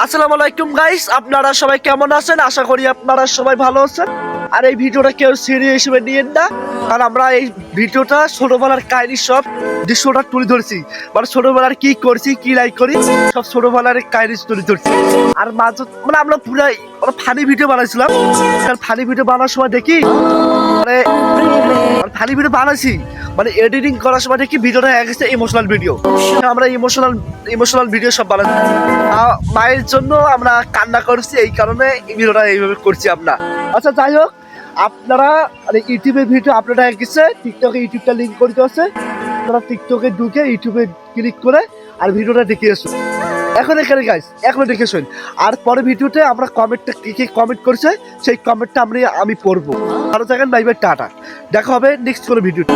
আসসালামু আলাইকুম গাইস, আপনারা সবাই কেমন আছেন? আশা করি আপনারা সবাই ভালো আছেন। আর এই ভিডিওটা কেউ সিরিয়াস হিসেবে নিয়েন না, কারণ আমরা এই ভিডিওটা ছোটবেলার কাহিনী সব দৃশ্যটা তুলে ধরছি। মানে ছোটবেলার কি করছি, কি লাইক করি, সব ছোটবেলার কাহিনী তুলে ধরছি। আর মাঝে মানে আমরা পুরাই ফানি ভিডিও বানাইছিলাম। কারণ ফানি ভিডিও বানানোর সময় দেখি মানে ফানি ভিডিও বানাইছি, মানে এডিটিং করার সময় দেখি ভিডিওটা হয়ে গেছে ইমোশনাল ভিডিও। আমরা ইমোশনাল ভিডিও সব বানাচ্ছি। মায়ের জন্য আমরা কান্না করছি, এই কারণে ভিডিওটা এইভাবে করছি আমরা। আচ্ছা যাই হোক, আপনারা মানে ইউটিউবে ভিডিও আপলোড হয়ে গেছে, টিকটকে ইউটিউবটা লিঙ্ক করতে আছে। আপনারা টিকটকে ঢুকে ইউটিউবে ক্লিক করে আর ভিডিওটা দেখে আসুন। এখন এখানে গাইস এখন দেখে শুন। আর পরে ভিডিওতে আমরা কমেন্টটা কি কমেন্ট করছে সেই কমেন্টটা আমি পড়বো। ভালো থাকেন, বাই বাই, টাটা। দেখা হবে নেক্সট কোনো ভিডিওতে।